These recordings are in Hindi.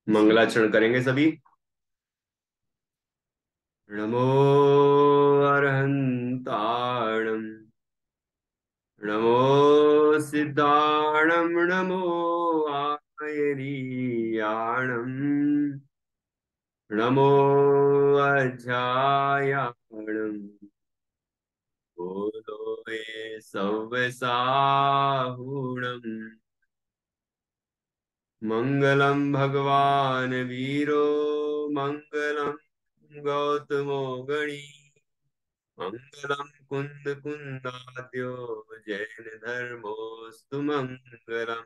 मंगलाचरण करेंगे सभी। नमो अरहंताणं, नमो सिद्धाणं, नमो आयरीयाणं, नमो अध्यायाणं, बोलो ये सव्य साहुणम्। मंगलम भगवान वीरो, मंगलम गौतमो गणी, मंगलम कुंद कुंदाद्यो, जैन धर्मोस्तु मंगलम।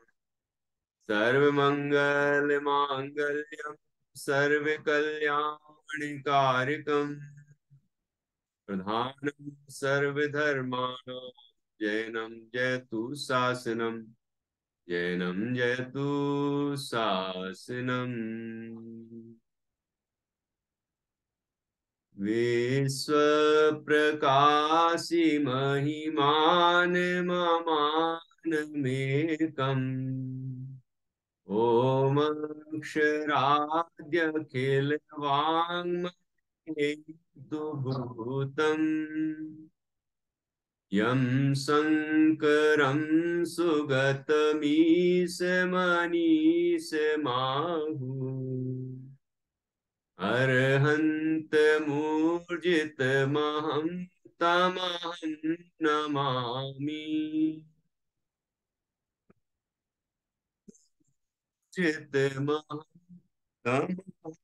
सर्व मंगल मांगल्यम, सर्व कल्याण कारकम, प्रधानम सर्वधर्माणां, जैनम जयतु शासनम, जैनम जयतु शासनम। विश्व प्रकाशि महिमान ममानमेकम्, ओम अक्षराद्य किल वाङ्मयेतु भूतम्, यं शङ्करं सुगतमीशमनीशमाहु, अर्हन्त मूर्जित महं तमहं नमामि। चित महं तमहं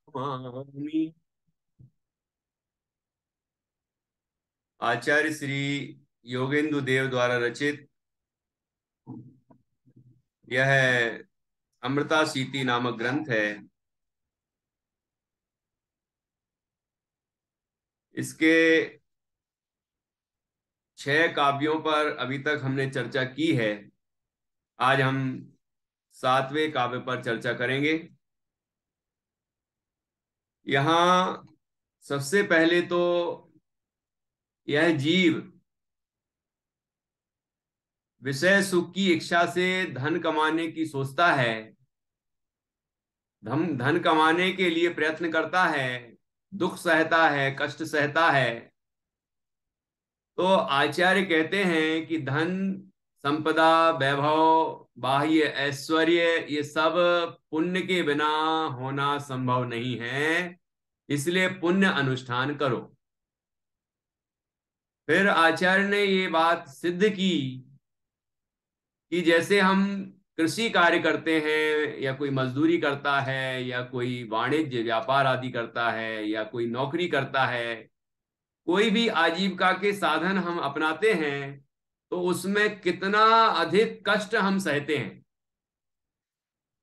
नमामि। आचार्य श्री योगेंदु देव द्वारा रचित यह अमृता सीति नामक ग्रंथ है। इसके 6 काव्यों पर अभी तक हमने चर्चा की है। आज हम 7वें काव्य पर चर्चा करेंगे। यहाँ सबसे पहले तो यह जीव विषय सुख की इच्छा से धन कमाने की सोचता है, धन धन कमाने के लिए प्रयत्न करता है, दुख सहता है, कष्ट सहता है। तो आचार्य कहते हैं कि धन, संपदा, वैभव, बाह्य ऐश्वर्य, ये सब पुण्य के बिना होना संभव नहीं है, इसलिए पुण्य अनुष्ठान करो। फिर आचार्य ने ये बात सिद्ध की कि जैसे हम कृषि कार्य करते हैं, या कोई मजदूरी करता है, या कोई वाणिज्य व्यापार आदि करता है, या कोई नौकरी करता है, कोई भी आजीविका के साधन हम अपनाते हैं, तो उसमें कितना अधिक कष्ट हम सहते हैं,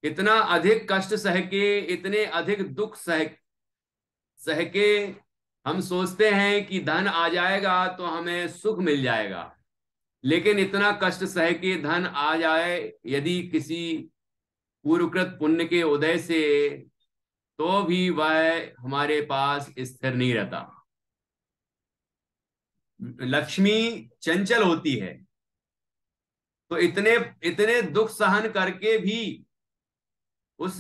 इतना अधिक कष्ट सह के, इतने अधिक दुख सह सह के हम सोचते हैं कि धन आ जाएगा तो हमें सुख मिल जाएगा। लेकिन इतना कष्ट सह के धन आ जाए यदि किसी पूर्वकृत पुण्य के उदय से, तो भी वह हमारे पास स्थिर नहीं रहता। लक्ष्मी चंचल होती है। तो इतने इतने दुख सहन करके भी उस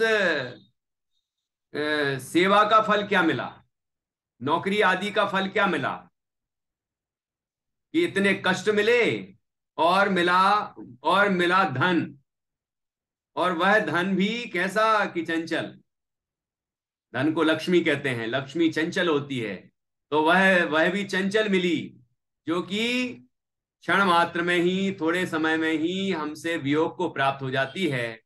सेवा का फल क्या मिला, नौकरी आदि का फल क्या मिला, कि इतने कष्ट मिले और मिला धन, और वह धन भी कैसा कि चंचल। धन को लक्ष्मी कहते हैं, लक्ष्मी चंचल होती है। तो वह भी चंचल मिली, जो कि क्षण मात्र में ही, थोड़े समय में ही हमसे वियोग को प्राप्त हो जाती है।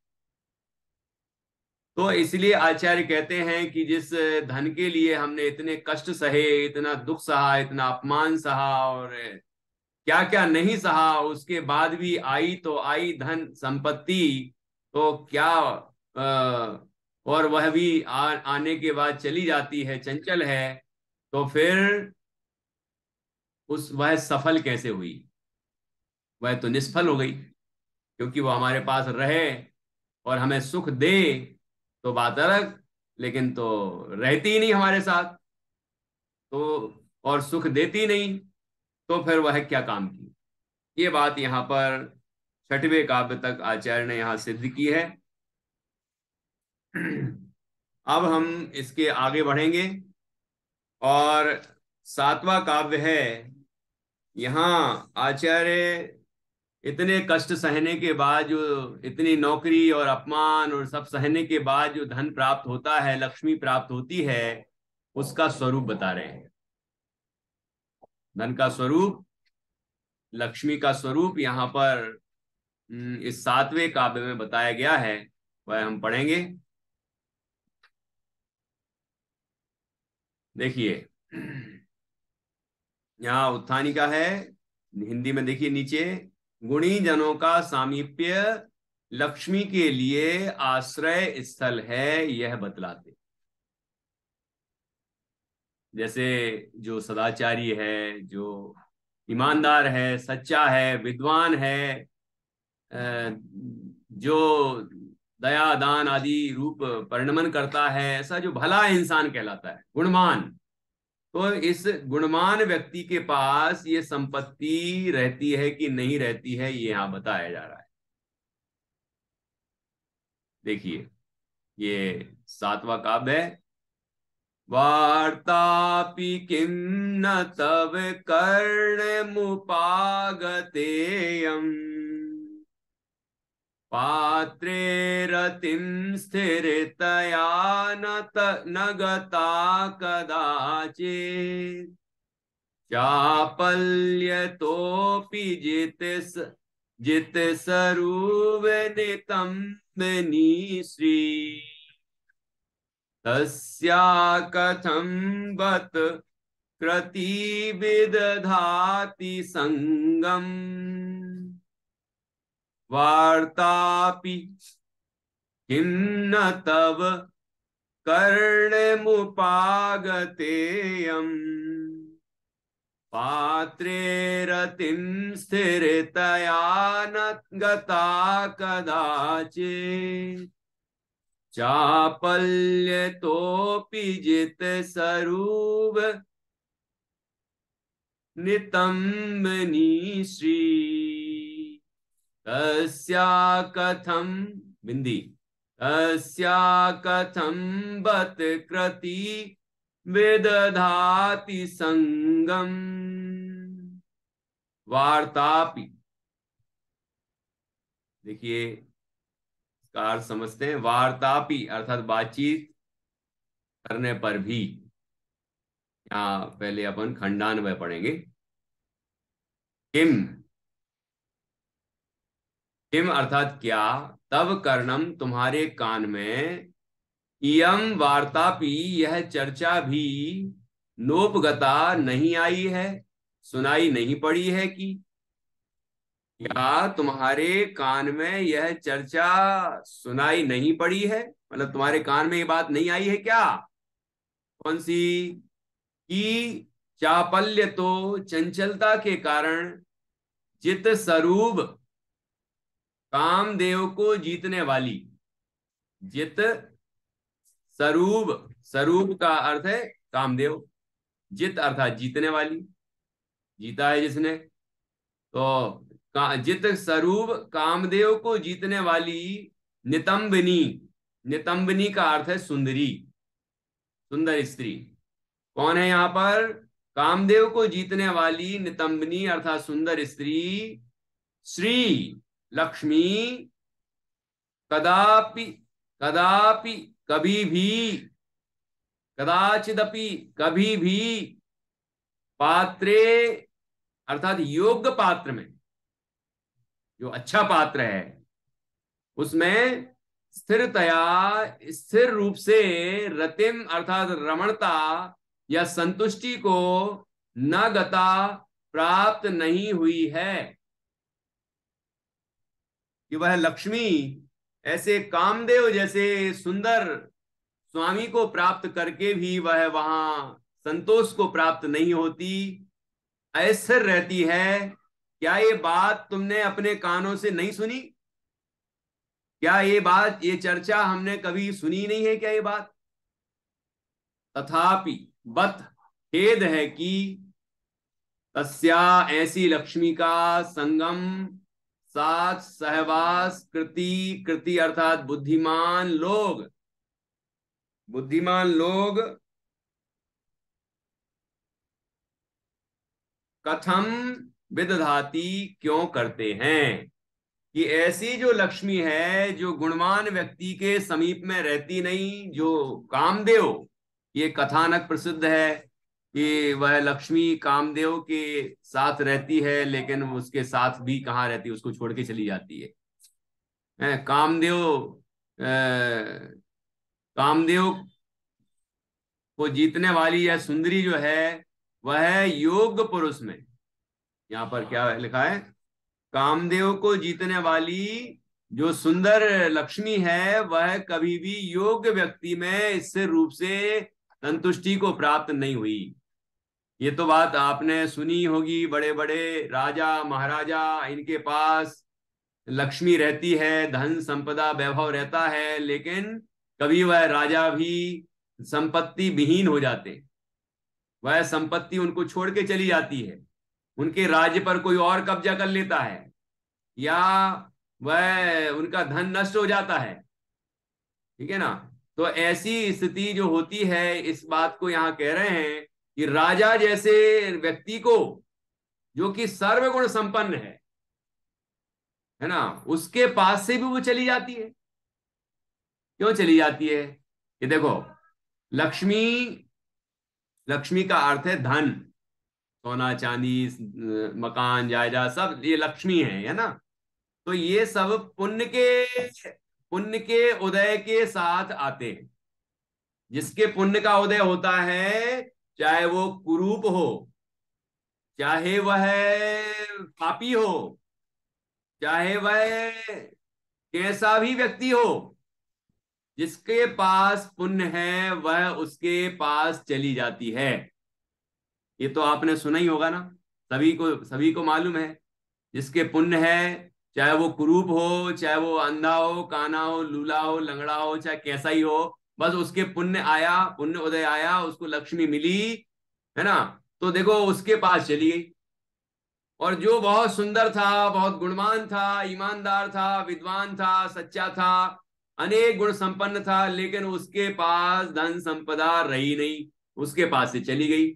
तो इसलिए आचार्य कहते हैं कि जिस धन के लिए हमने इतने कष्ट सहे, इतना दुख सहा, इतना अपमान सहा, और क्या क्या नहीं सहा, उसके बाद भी आई तो आई धन संपत्ति, तो क्या और वह भी आने के बाद चली जाती है, चंचल है। तो फिर वह सफल कैसे हुई? वह तो निष्फल हो गई, क्योंकि वो हमारे पास रहे और हमें सुख दे तो बात अलग, लेकिन तो रहती ही नहीं हमारे साथ, तो और सुख देती नहीं, तो फिर वह क्या काम की? ये बात यहाँ पर 6वें काव्य तक आचार्य ने यहाँ सिद्ध की है। अब हम इसके आगे बढ़ेंगे और सातवां काव्य है। यहाँ आचार्य इतने कष्ट सहने के बाद, जो इतनी नौकरी और अपमान और सब सहने के बाद जो धन प्राप्त होता है, लक्ष्मी प्राप्त होती है, उसका स्वरूप बता रहे हैं। धन का स्वरूप, लक्ष्मी का स्वरूप यहाँ पर इस सातवें काव्य में बताया गया है, वह हम पढ़ेंगे। देखिए, यहाँ उत्थानिका है, हिंदी में देखिए नीचे, गुणी जनों का सामीप्य लक्ष्मी के लिए आश्रय स्थल है, यह बतलाते। जैसे जो सदाचारी है, जो ईमानदार है, सच्चा है, विद्वान है, जो दया दान आदि रूप परिणमन करता है, ऐसा जो भला इंसान कहलाता है, गुणवान, तो इस गुणवान व्यक्ति के पास ये संपत्ति रहती है कि नहीं रहती है, ये यहां बताया जा रहा है। देखिए, ये सातवां काव्य है। वार्तापि किं न तव कर्णमुपागतेयम् पात्रे रतिं स्थिरतया न गता कदाचित् चापल्यतोऽपि जित सरुवनितम्बिनी श्री तस्या कथं बत क्रतिविदधाति संगम वार्तापि किं न तव कर्णमुपागतेयम् पात्रे रतिं स्थिरतया न गता कदाचित् चापल्यतोऽपि जित सरूप नितंबनी श्री तस्या कथं बिंदी तस्या कथं बत कृति विदधाति संगम वार्तापि। देखिए, इसका अर्थ समझते हैं। वार्तापि अर्थात बातचीत करने पर भी, यहाँ पहले अपन खंडान्वय पढ़ेंगे। किम, किम अर्थात क्या, तब कर्णम तुम्हारे कान में, इयम वार्तापि यह चर्चा भी, नोपगता नहीं आई है, सुनाई नहीं पड़ी है कि, या तुम्हारे कान में यह चर्चा सुनाई नहीं पड़ी है, मतलब तुम्हारे कान में ये बात नहीं आई है क्या? कौन सी? कि चापल्य, तो चंचलता के कारण, जित स्वरूप, कामदेव को जीतने वाली, जित स्वरूप, स्वरूप का अर्थ है कामदेव, जित अर्थात जीतने वाली, जीता है जिसने, तो जित स्वरूप कामदेव को जीतने वाली नितंबिनी, नितंबिनी का अर्थ है सुंदरी, सुंदर स्त्री। कौन है यहाँ पर? कामदेव को जीतने वाली नितंबिनी अर्थात सुंदर स्त्री श्री लक्ष्मी, कदापि, कदापि कभी भी, कदाचिदपि कभी भी, पात्रे अर्थात योग्य पात्र में, जो अच्छा पात्र है उसमें, स्थिरतया स्थिर रूप से, रतिम अर्थात रमणता या संतुष्टि को, न गता प्राप्त नहीं हुई है, कि वह लक्ष्मी ऐसे कामदेव जैसे सुंदर स्वामी को प्राप्त करके भी वह वहां संतोष को प्राप्त नहीं होती, अस्थिर रहती है। क्या ये बात तुमने अपने कानों से नहीं सुनी? क्या ये बात, ये चर्चा हमने कभी सुनी नहीं है क्या ये बात? तथापि बत, खेद है कि, तस्या ऐसी लक्ष्मी का संगम, साथ सहवास, कृति, कृति अर्थात बुद्धिमान लोग, बुद्धिमान लोग कथम विदधाति क्यों करते हैं, कि ऐसी जो लक्ष्मी है जो गुणवान व्यक्ति के समीप में रहती नहीं, जो कामदेव, ये कथानक प्रसिद्ध है कि वह लक्ष्मी कामदेव के साथ रहती है, लेकिन उसके साथ भी कहाँ रहती है, उसको छोड़ के चली जाती है। कामदेव कामदेव को जीतने वाली यह सुंदरी जो है, वह है योग पुरुष में। यहाँ पर क्या लिखा है, कामदेव को जीतने वाली जो सुंदर लक्ष्मी है, वह कभी भी योग्य व्यक्ति में इससे रूप से संतुष्टि को प्राप्त नहीं हुई। ये तो बात आपने सुनी होगी, बड़े बड़े राजा महाराजा, इनके पास लक्ष्मी रहती है, धन संपदा वैभव रहता है, लेकिन कभी वह राजा भी संपत्ति विहीन हो जाते हैं। वह संपत्ति उनको छोड़ के चली जाती है, उनके राज्य पर कोई और कब्जा कर लेता है, या वह उनका धन नष्ट हो जाता है। ठीक है ना। तो ऐसी स्थिति जो होती है, इस बात को यहां कह रहे हैं कि राजा जैसे व्यक्ति को, जो कि सर्वगुण संपन्न है ना, उसके पास से भी वो चली जाती है। क्यों चली जाती है? ये देखो, लक्ष्मी, लक्ष्मी का अर्थ है धन, सोना चांदी, मकान जायदाद, सब ये लक्ष्मी है ना। तो ये सब पुण्य के उदय के साथ आते हैं। जिसके पुण्य का उदय होता है, चाहे वो कुरूप हो, चाहे वह पापी हो, चाहे वह कैसा भी व्यक्ति हो, जिसके पास पुण्य है वह उसके पास चली जाती है। ये तो आपने सुना ही होगा ना, सभी को मालूम है। जिसके पुण्य है, चाहे वो कुरूप हो, चाहे वो अंधा हो, काना हो, लूला हो, लंगड़ा हो, चाहे कैसा ही हो, बस उसके पुण्य आया, पुण्य उदय आया, उसको लक्ष्मी मिली, है ना, तो देखो उसके पास चली गई। और जो बहुत सुंदर था, बहुत गुणवान था, ईमानदार था, विद्वान था, सच्चा था, अनेक गुण संपन्न था, लेकिन उसके पास धन संपदा रही नहीं, उसके पास से चली गई।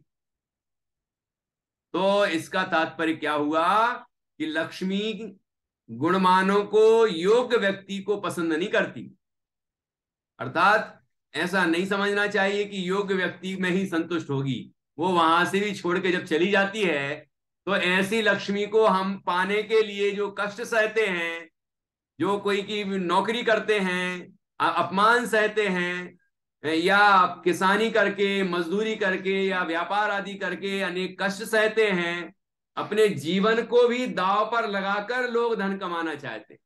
तो इसका तात्पर्य क्या हुआ कि लक्ष्मी गुणमानों को, योग्य व्यक्ति को पसंद नहीं करती। अर्थात ऐसा नहीं समझना चाहिए कि योग्य व्यक्ति में ही संतुष्ट होगी, वो वहां से भी छोड़ के जब चली जाती है, तो ऐसी लक्ष्मी को हम पाने के लिए जो कष्ट सहते हैं, जो कोई की नौकरी करते हैं, अपमान सहते हैं, या किसानी करके, मजदूरी करके, या व्यापार आदि करके अनेक कष्ट सहते हैं, अपने जीवन को भी दांव पर लगाकर लोग धन कमाना चाहते हैं।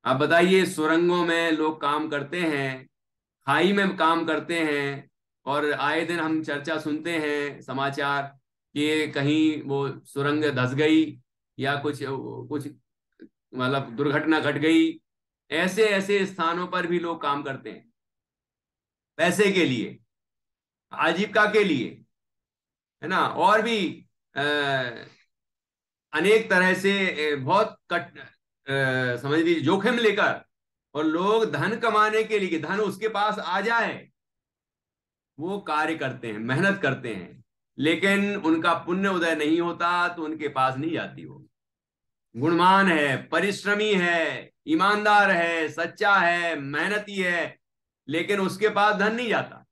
आप बताइए, सुरंगों में लोग काम करते हैं, खाई में काम करते हैं, और आए दिन हम चर्चा सुनते हैं समाचार कि कहीं वो सुरंग धंस गई, या कुछ कुछ मतलब दुर्घटना घट गई। ऐसे ऐसे स्थानों पर भी लोग काम करते हैं, पैसे के लिए, आजीविका के लिए, है ना। और भी अ, अनेक तरह से बहुत समझ लीजिए जोखिम लेकर, और लोग धन कमाने के लिए, कि धन उसके पास आ जाए, वो कार्य करते हैं, मेहनत करते हैं, लेकिन उनका पुण्य उदय नहीं होता तो उनके पास नहीं जाती। वो गुणवान है, परिश्रमी है, ईमानदार है, सच्चा है, मेहनती है, लेकिन उसके पास धन नहीं जाता।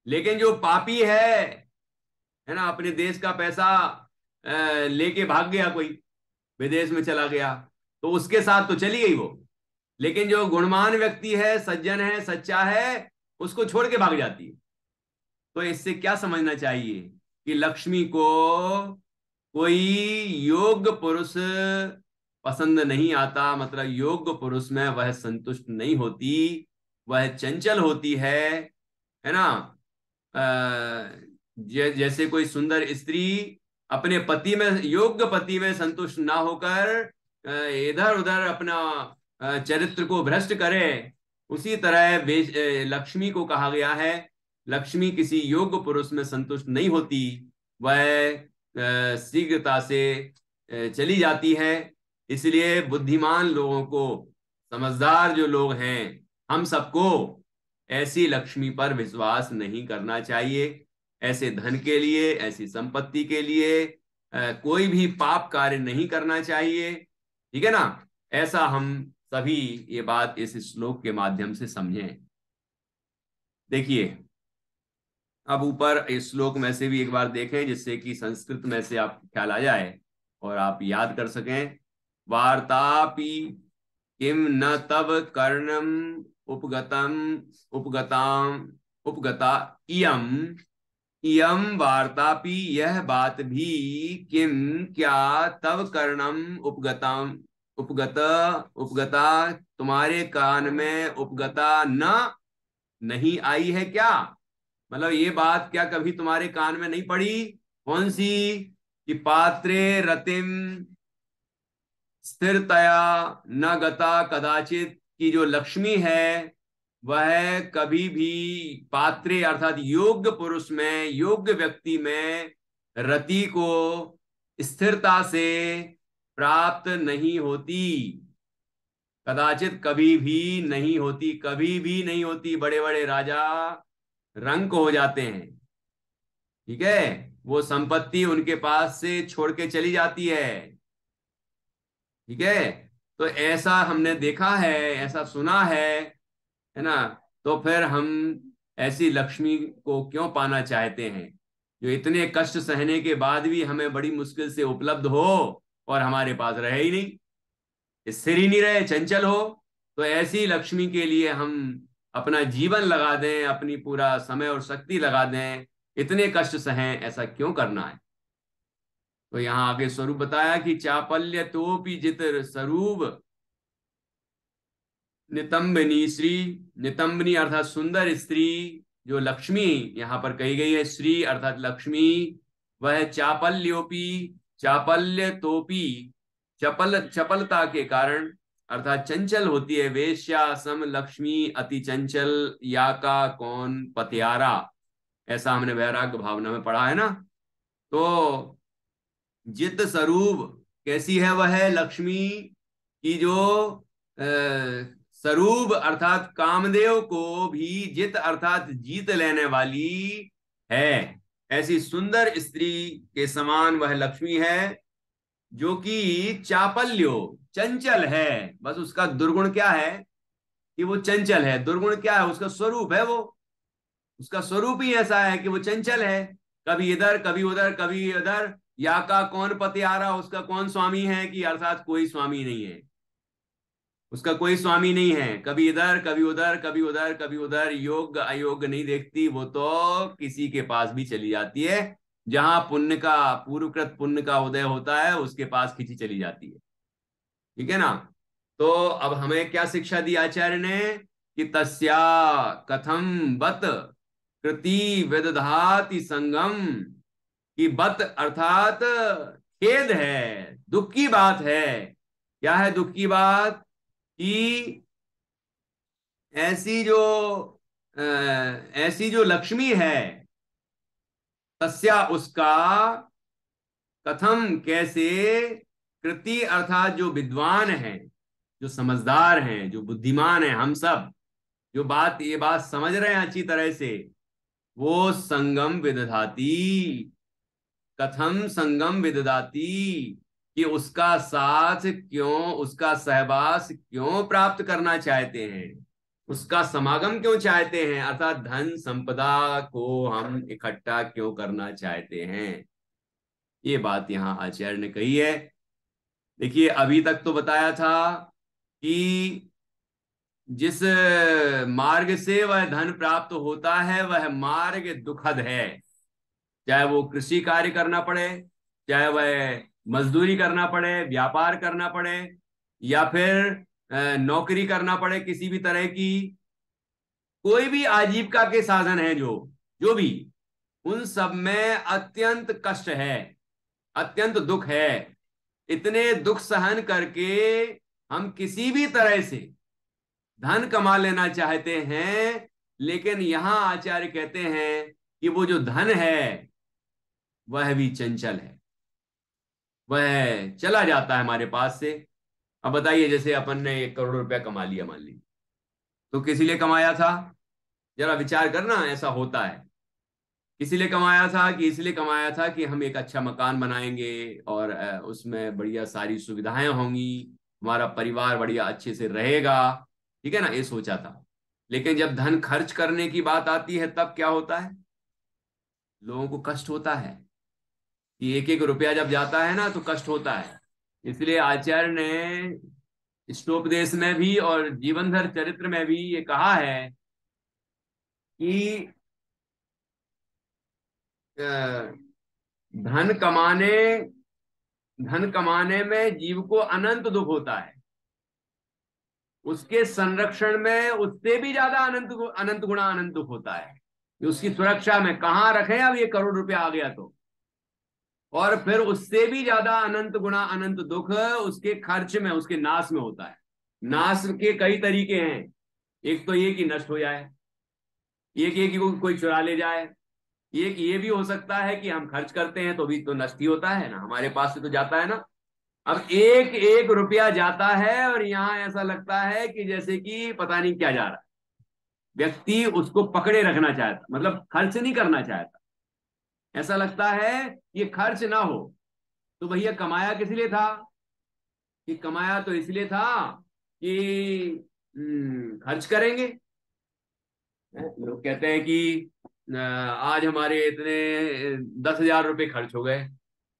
लेकिन जो पापी है ना, अपने देश का पैसा लेके भाग गया, कोई विदेश में चला गया, तो उसके साथ तो चली गई वो। लेकिन जो गुणवान व्यक्ति है, सज्जन है, सच्चा है, उसको छोड़ के भाग जाती है। तो इससे क्या समझना चाहिए कि लक्ष्मी को कोई योग्य पुरुष पसंद नहीं आता, मतलब योग्य पुरुष में वह संतुष्ट नहीं होती, वह चंचल होती है ना। जैसे कोई सुंदर स्त्री अपने पति में, योग्य पति में संतुष्ट ना होकर इधर उधर अपना चरित्र को भ्रष्ट करे, उसी तरह लक्ष्मी को कहा गया है, लक्ष्मी किसी योग्य पुरुष में संतुष्ट नहीं होती, वह शीघ्रता से चली जाती है। इसलिए बुद्धिमान लोगों को, समझदार जो लोग हैं, हम सबको ऐसी लक्ष्मी पर विश्वास नहीं करना चाहिए। ऐसे धन के लिए, ऐसी संपत्ति के लिए कोई भी पाप कार्य नहीं करना चाहिए। ठीक है ना। ऐसा हम सभी ये बात इस श्लोक के माध्यम से समझें। देखिए, अब ऊपर इस श्लोक में से भी एक बार देखें, जिससे कि संस्कृत में से आप ख्याल आ जाए और आप याद कर सकें। वार्तापि किम न तव कर्णम उपगतम उपगताम उपगता इयम इयम वार्तापि, यह बात भी, किम क्या, तव कर्णम उपगताम उपगत उपगता, तुम्हारे कान में, उपगता न, नहीं आई है क्या। मतलब ये बात क्या कभी तुम्हारे कान में नहीं पड़ी। कौन सी? कि पात्रे रतिम स्थिरतया न गता कदाचित, की जो लक्ष्मी है वह कभी भी पात्रे अर्थात योग्य पुरुष में, योग्य व्यक्ति में रति को स्थिरता से प्राप्त नहीं होती। कदाचित कभी भी नहीं होती, कभी भी नहीं होती। बड़े बड़े राजा रंक हो जाते हैं। ठीक है। वो संपत्ति उनके पास से छोड़ के चली जाती है। ठीक है। तो ऐसा हमने देखा है, ऐसा सुना है ना। तो फिर हम ऐसी लक्ष्मी को क्यों पाना चाहते हैं, जो इतने कष्ट सहने के बाद भी हमें बड़ी मुश्किल से उपलब्ध हो और हमारे पास रहे ही नहीं, स्थिर ही नहीं रहे, चंचल हो। तो ऐसी लक्ष्मी के लिए हम अपना जीवन लगा दें, अपनी पूरा समय और शक्ति लगा दें, इतने कष्ट सहें, ऐसा क्यों करना है। तो यहां आगे स्वरूप बताया कि चापल्य तोपि जित स्वरूप नितंबिनी श्री। नितंबिनी अर्थात सुंदर स्त्री, जो लक्ष्मी यहां पर कही गई है, श्री अर्थात लक्ष्मी, वह चापल्योपी, चापल्य तोपी, चपल चपलता के कारण अर्थात चंचल होती है। वेश्या सम लक्ष्मी अति चंचल, या का कौन पतियारा, ऐसा हमने वैराग्य भावना में पढ़ा है ना। तो जित स्वरूप कैसी है वह लक्ष्मी, की जो स्वरूप अर्थात कामदेव को भी जित अर्थात जीत लेने वाली है। ऐसी सुंदर स्त्री के समान वह लक्ष्मी है, जो कि चापल्यो, चंचल है। बस उसका दुर्गुण क्या है कि वो चंचल है। दुर्गुण क्या है? उसका स्वरूप है वो, उसका स्वरूप ही ऐसा है कि वो चंचल है, कभी इधर कभी उधर कभी इधर। या का कौन पतियारा, उसका कौन स्वामी है, कि अर्थात कोई स्वामी नहीं है, उसका कोई स्वामी नहीं है। कभी इधर कभी उधर कभी उधर कभी उधर, योग्य अयोग्य नहीं देखती वो, तो किसी के पास भी चली जाती है। जहां पुण्य का, पूर्वकृत पुण्य का उदय होता है, उसके पास खींची चली जाती है। ठीक है ना। तो अब हमें क्या शिक्षा दी आचार्य ने, कि तस्या कथम बत कृति विदधाति संगम, कि बत अर्थात खेद है, दुख की बात है। क्या है दुख की बात? कि ऐसी जो ऐसी जो लक्ष्मी है, तस्या उसका, कथम कैसे, कृति अर्थात जो विद्वान है, जो समझदार हैं, जो बुद्धिमान है, हम सब जो बात, ये बात समझ रहे हैं अच्छी तरह से, वो संगम विदधाती, कथम संगम विदधाती, कि उसका साथ क्यों, उसका सहवास क्यों प्राप्त करना चाहते हैं, उसका समागम क्यों चाहते हैं, अर्थात धन संपदा को हम इकट्ठा क्यों करना चाहते हैं। ये बात यहां आचार्य ने कही है। देखिए, अभी तक तो बताया था कि जिस मार्ग से वह धन प्राप्त होता है वह मार्ग दुखद है। चाहे वो कृषि कार्य करना पड़े, चाहे वह मजदूरी करना पड़े, व्यापार करना पड़े, या फिर नौकरी करना पड़े किसी भी तरह की, कोई भी आजीविका के साधन है जो जो भी, उन सब में अत्यंत कष्ट है, अत्यंत दुख है। इतने दुख सहन करके हम किसी भी तरह से धन कमा लेना चाहते हैं, लेकिन यहां आचार्य कहते हैं कि वो जो धन है वह भी चंचल है, वह चला जाता है हमारे पास से। अब बताइए, जैसे अपन ने 1 करोड़ रुपया कमा लिया मान लीजिए, तो किस लिए कमाया था? जरा विचार करना, ऐसा होता है। इसीलिए कमाया था कि इसलिए कमाया था कि हम एक अच्छा मकान बनाएंगे और उसमें बढ़िया सारी सुविधाएं होंगी, हमारा परिवार बढ़िया अच्छे से रहेगा। ठीक है ना, ये सोचा था। लेकिन जब धन खर्च करने की बात आती है तब क्या होता है, लोगों को कष्ट होता है। कि एक एक रुपया जब जाता है ना तो कष्ट होता है। इसलिए आचार्य ने स्तोपदेश में भी और जीवनधर चरित्र में भी ये कहा है कि अ, धन कमाने धन कमाने में जीव को अनंत दुख होता है, उसके संरक्षण में उससे भी ज्यादा अनंत गुणा अनंत दुख होता है। उसकी सुरक्षा में कहाँ रखें, अब ये करोड़ रुपया आ गया तो, और फिर उससे भी ज्यादा अनंत गुणा अनंत दुख उसके खर्च में, उसके नाश में होता है। नाश के कई तरीके हैं। एक तो ये कि नष्ट हो जाए, एक ये कि कोई चुरा ले जाए, एक ये भी हो सकता है कि हम खर्च करते हैं तो भी तो नष्ट ही होता है ना, हमारे पास से तो जाता है ना। अब एक एक रुपया जाता है और यहाँ ऐसा लगता है कि जैसे कि पता नहीं क्या जा रहा है। व्यक्ति उसको पकड़े रखना चाहता, मतलब खर्च नहीं करना चाहता। ऐसा लगता है ये खर्च ना हो। तो भैया कमाया किस लिए था? कि कमाया तो इसलिए था कि खर्च करेंगे। लोग कहते हैं कि आज हमारे इतने 10,000 रुपये खर्च हो गए।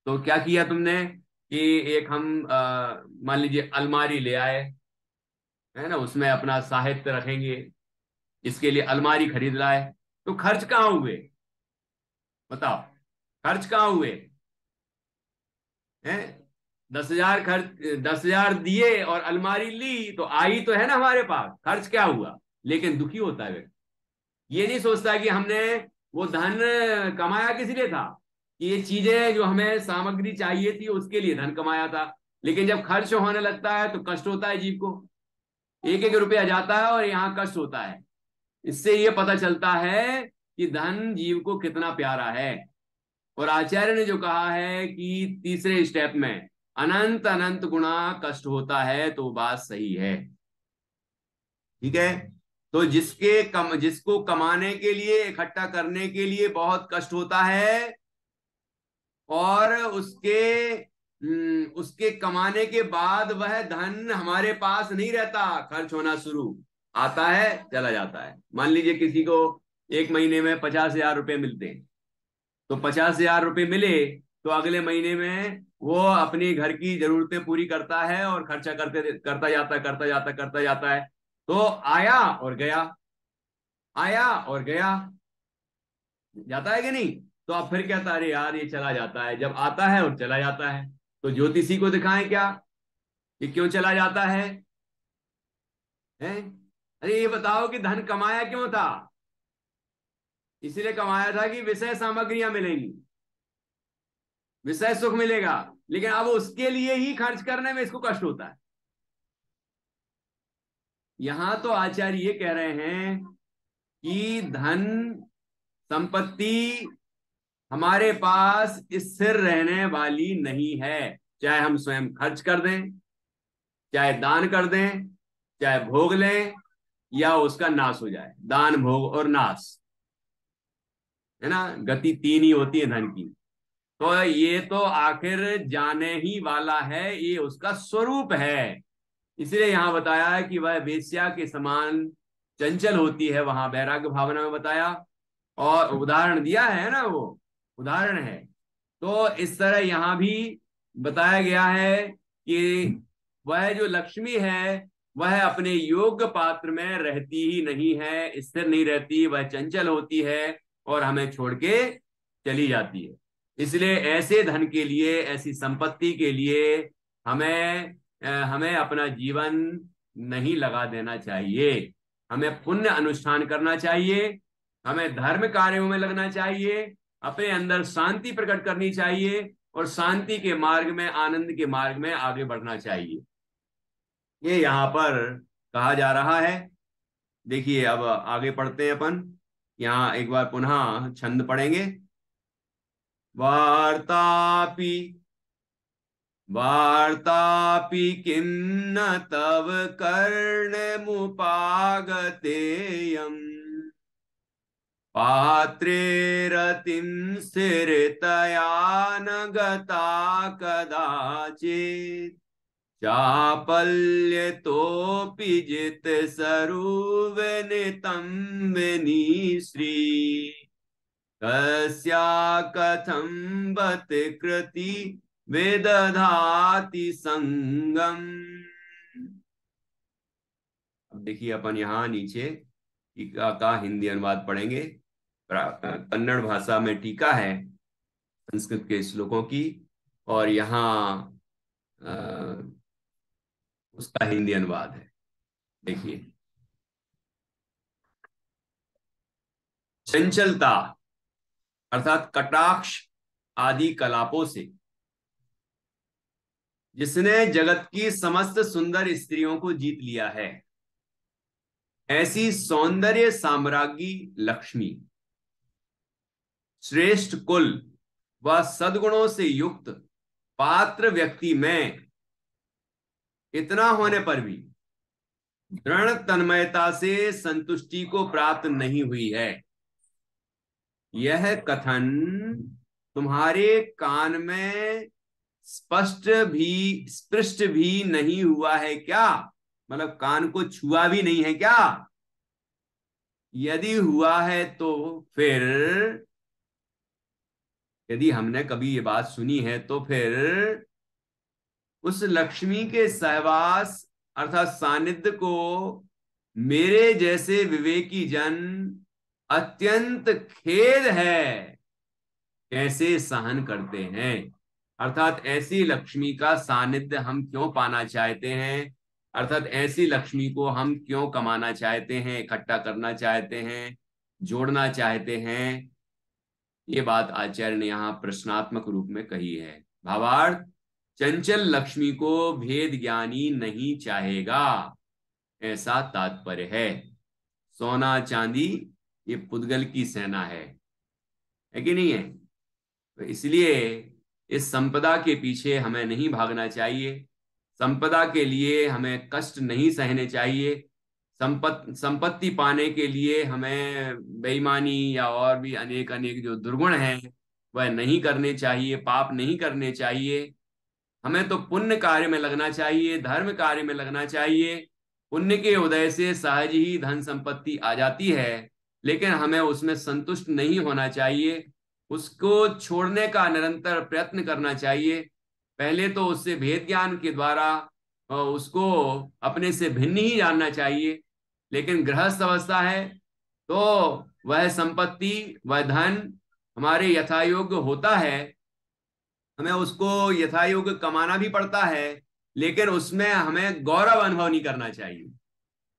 तो क्या किया तुमने कि एक हम मान लीजिए अलमारी ले आए, है ना, उसमें अपना साहित्य रखेंगे, इसके लिए अलमारी खरीद लाए। तो खर्च कहाँ हुए बताओ? खर्च कहाँ हुए हैं? 10,000 खर्च, 10,000 दिए और अलमारी ली तो आई तो है ना हमारे पास, खर्च क्या हुआ? लेकिन दुखी होता है व्यक्ति। ये नहीं सोचता कि हमने वो धन कमाया किस लिए था, कि ये चीजें जो हमें सामग्री चाहिए थी उसके लिए धन कमाया था। लेकिन जब खर्च होने लगता है तो कष्ट होता है जीव को। एक एक रुपया जाता है और यहाँ कष्ट होता है। इससे ये पता चलता है कि धन जीव को कितना प्यारा है। और आचार्य ने जो कहा है कि तीसरे स्टेप में अनंत अनंत गुणा कष्ट होता है, तो बात सही है। ठीक है। तो जिसको कमाने के लिए, इकट्ठा करने के लिए बहुत कष्ट होता है, और उसके कमाने के बाद वह धन हमारे पास नहीं रहता, खर्च होना शुरू, आता है चला जाता है। मान लीजिए किसी को एक महीने में 50,000 रुपये मिलते हैं, तो 50,000 रुपये मिले तो अगले महीने में वो अपनी घर की जरूरतें पूरी करता है और खर्चा करता जाता है। तो आया और गया, आया और गया, जाता है कि नहीं? तो आप फिर कहता है अरे यार ये चला जाता है, जब आता है और चला जाता है। तो ज्योतिषी को दिखाएं क्या कि क्यों चला जाता है? अरे ये बताओ कि धन कमाया क्यों था? इसलिए कमाया था कि विषय सामग्रियां मिलेंगी, विषय सुख मिलेगा। लेकिन अब उसके लिए ही खर्च करने में इसको कष्ट होता है। यहां तो आचार्य ये कह रहे हैं कि धन संपत्ति हमारे पास स्थिर रहने वाली नहीं है। चाहे हम स्वयं खर्च कर दें, चाहे दान कर दें, चाहे भोग लें, या उसका नाश हो जाए। दान, भोग और नाश, है ना, गति तीन ही होती है धन की। तो ये तो आखिर जाने ही वाला है, ये उसका स्वरूप है। इसलिए यहां बताया है कि वह वेश्या के समान चंचल होती है, वहां वैराग्य भावना में बताया। और उदाहरण दिया है ना, वो उदाहरण है। तो इस तरह यहां भी बताया गया है कि वह जो लक्ष्मी है वह अपने योग्य पात्र में रहती ही नहीं है, स्थिर नहीं रहती, वह चंचल होती है और हमें छोड़ के चली जाती है। इसलिए ऐसे धन के लिए, ऐसी संपत्ति के लिए हमें हमें अपना जीवन नहीं लगा देना चाहिए। हमें पुण्य अनुष्ठान करना चाहिए, हमें धर्म कार्यों में लगना चाहिए, अपने अंदर शांति प्रकट करनी चाहिए और शांति के मार्ग में, आनंद के मार्ग में आगे बढ़ना चाहिए। ये यहाँ पर कहा जा रहा है। देखिए अब आगे पढ़ते हैं अपन। यहाँ एक बार पुनः छंद पढ़ेंगे। वार्तापि वार्तापि किन्न तव कर्णमुपागतेयम् पात्रे रतिं स्थिरतया न गता कदाचित् चापल्यतोऽपि जितसरुवनितं विनिश्री कस्या कथं बत कृति विदधाति संगम। अब देखिए अपन यहाँ नीचे टीका का हिंदी अनुवाद पढ़ेंगे। कन्नड़ भाषा में टीका है संस्कृत के श्लोकों की, और यहाँ उसका हिंदी अनुवाद है। देखिए, चंचलता अर्थात कटाक्ष आदि कलापों से जिसने जगत की समस्त सुंदर स्त्रियों को जीत लिया है, ऐसी सौंदर्य साम्राज्ञी लक्ष्मी श्रेष्ठ कुल व सद्गुणों से युक्त पात्र व्यक्ति में इतना होने पर भी दृढ़ तन्मयता से संतुष्टि को प्राप्त नहीं हुई है। यह कथन तुम्हारे कान में स्पष्ट भी नहीं हुआ है क्या? मतलब कान को छुआ भी नहीं है क्या? यदि हुआ है तो फिर, यदि हमने कभी ये बात सुनी है तो फिर उस लक्ष्मी के सहवास अर्थात सानिध्य को मेरे जैसे विवेकी जन अत्यंत खेद है कैसे सहन करते हैं। अर्थात ऐसी लक्ष्मी का सानिध्य हम क्यों पाना चाहते हैं, अर्थात ऐसी लक्ष्मी को हम क्यों कमाना चाहते हैं, इकट्ठा करना चाहते हैं, जोड़ना चाहते हैं। ये बात आचार्य ने यहाँ प्रश्नात्मक रूप में कही है। भावार्थ, चंचल लक्ष्मी को भेद ज्ञानी नहीं चाहेगा, ऐसा तात्पर्य है। सोना चांदी ये पुद्गल की सेना है कि नहीं है? तो इसलिए इस संपदा के पीछे हमें नहीं भागना चाहिए, संपदा के लिए हमें कष्ट नहीं सहने चाहिए, संपत्ति पाने के लिए हमें बेईमानी या और भी अनेक अनेक जो दुर्गुण हैं वह नहीं करने चाहिए, पाप नहीं करने चाहिए। हमें तो पुण्य कार्य में लगना चाहिए, धर्म कार्य में लगना चाहिए। पुण्य के उदय से सहज ही धन संपत्ति आ जाती है, लेकिन हमें उसमें संतुष्ट नहीं होना चाहिए, उसको छोड़ने का निरंतर प्रयत्न करना चाहिए। पहले तो उससे भेद ज्ञान के द्वारा उसको अपने से भिन्न ही जानना चाहिए। लेकिन गृहस्थ अवस्था है तो वह संपत्ति, वह धन हमारे यथा योग्य होता है, हमें उसको यथा योग्य कमाना भी पड़ता है, लेकिन उसमें हमें गौरव अनुभव नहीं करना चाहिए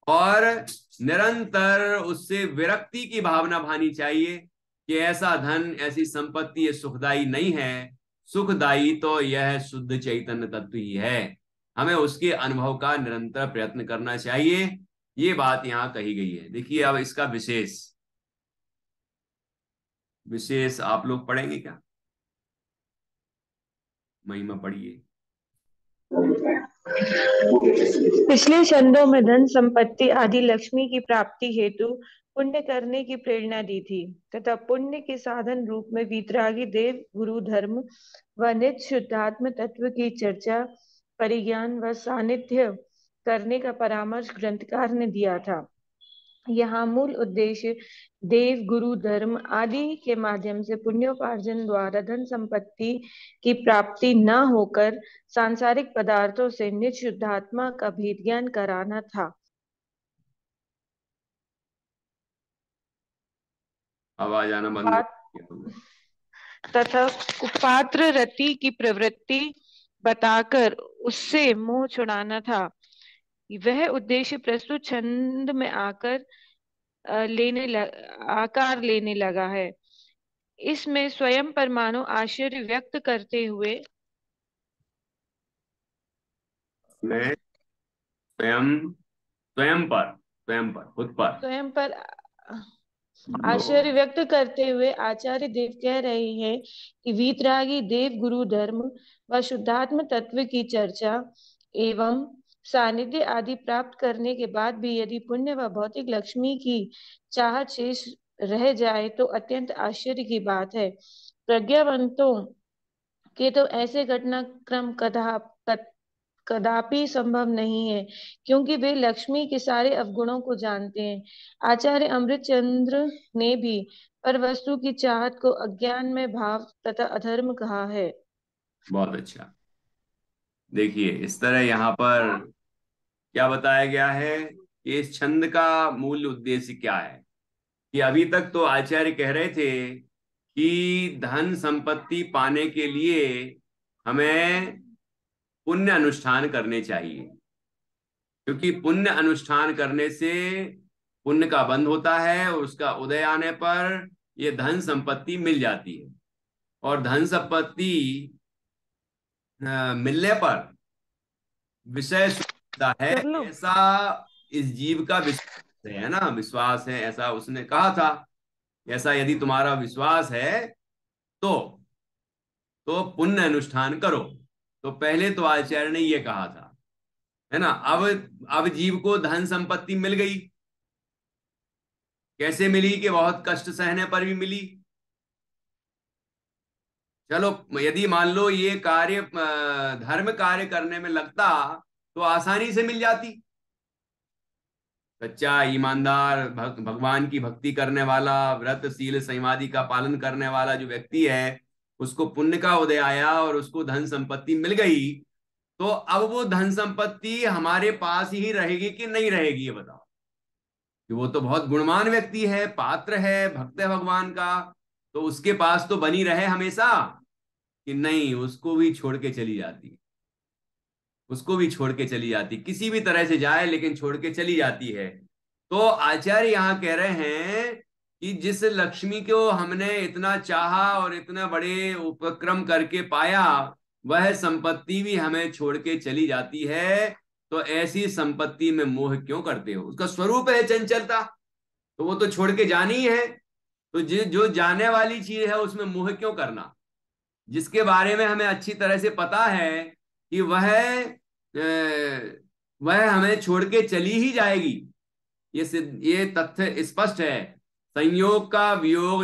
और निरंतर उससे विरक्ति की भावना भानी चाहिए कि ऐसा धन, ऐसी संपत्ति ये सुखदायी नहीं है। सुखदायी तो यह शुद्ध चैतन्य तत्व ही है। हमें उसके अनुभव का निरंतर प्रयत्न करना चाहिए। ये बात यहाँ कही गई है। देखिए, अब इसका विशेष विशेष आप लोग पढ़ेंगे क्या? महिमा पढ़िए। पिछले छंदों में धन संपत्ति आदि लक्ष्मी की प्राप्ति हेतु पुण्य करने की प्रेरणा दी थी तथा पुण्य के साधन रूप में वीतरागी देव गुरु धर्म व नित्य शुद्धात्म तत्व की चर्चा, परिज्ञान व सानिध्य करने का परामर्श ग्रंथकार ने दिया था। यहाँ मूल उद्देश्य देव गुरु धर्म आदि के माध्यम से पुण्योपार्जन द्वारा धन संपत्ति की प्राप्ति न होकर सांसारिक पदार्थों से निज शुद्धात्मा का भेद ज्ञान कराना था। आवाज आना बंद हो तथा कुपात्र रति की प्रवृत्ति बताकर उससे मोह छुड़ाना था। वह उद्देश्य प्रस्तुत छंद में आकार लेने लगा है। इसमें स्वयं परमाणु आश्चर्य व्यक्त करते हुए मैं स्वयं पर आश्चर्य व्यक्त करते हुए आचार्य देव कह रहे हैं कि वीतरागी देव गुरु धर्म व शुद्धात्म तत्व की चर्चा एवं सानिध्य आदि प्राप्त करने के बाद भी यदि पुण्य व भौतिक लक्ष्मी की चाहत रह जाए तो अत्यंत आश्चर्य की बात है। प्रज्ञावंतों के तो ऐसे घटनाक्रम कदापि संभव नहीं है, क्योंकि वे लक्ष्मी के सारे अवगुणों को जानते हैं। आचार्य अमृतचंद्र ने भी पर वस्तु की चाहत को अज्ञान में भाव तथा अधर्म कहा है। बहुत अच्छा। देखिए इस तरह यहाँ पर क्या बताया गया है कि इस छंद का मूल उद्देश्य क्या है। कि अभी तक तो आचार्य कह रहे थे कि धन संपत्ति पाने के लिए हमें पुण्य अनुष्ठान करने चाहिए, क्योंकि पुण्य अनुष्ठान करने से पुण्य का बंध होता है और उसका उदय आने पर ये धन संपत्ति मिल जाती है। और धन संपत्ति मिलने पर विषय सुखता है, कर लो। ऐसा इस जीव का विश्वास है ना, विश्वास है, ऐसा उसने कहा था। ऐसा यदि तुम्हारा विश्वास है तो पुण्य अनुष्ठान करो। तो पहले तो आचार्य ने ये कहा था, है ना। अब जीव को धन संपत्ति मिल गई। कैसे मिली? कि बहुत कष्ट सहने पर भी मिली। चलो यदि मान लो ये कार्य धर्म कार्य करने में लगता तो आसानी से मिल जाती। सच्चा ईमानदार भगवान की भक्ति करने वाला, व्रत शील संयमादि का पालन करने वाला जो व्यक्ति है, उसको पुण्य का उदय आया और उसको धन संपत्ति मिल गई। तो अब वो धन संपत्ति हमारे पास ही रहेगी कि नहीं रहेगी, ये बताओ। कि वो तो बहुत गुणवान व्यक्ति है, पात्र है, भक्त है भगवान का, तो उसके पास तो बनी रहे हमेशा, कि नहीं उसको भी छोड़ के चली जाती। उसको भी छोड़ के चली जाती, किसी भी तरह से जाए लेकिन छोड़ के चली जाती है। तो आचार्य यहाँ कह रहे हैं कि जिस लक्ष्मी को हमने इतना चाहा और इतना बड़े उपक्रम करके पाया, वह संपत्ति भी हमें छोड़ के चली जाती है। तो ऐसी संपत्ति में मोह क्यों करते हो? उसका स्वरूप है चंचलता, तो वो तो छोड़ के जानी ही है। तो जो जाने वाली चीज है उसमें मोह क्यों करना? जिसके बारे में हमें अच्छी तरह से पता है कि वह हमें छोड़ के चली ही जाएगी। ये तथ्य स्पष्ट है। संयोग का वियोग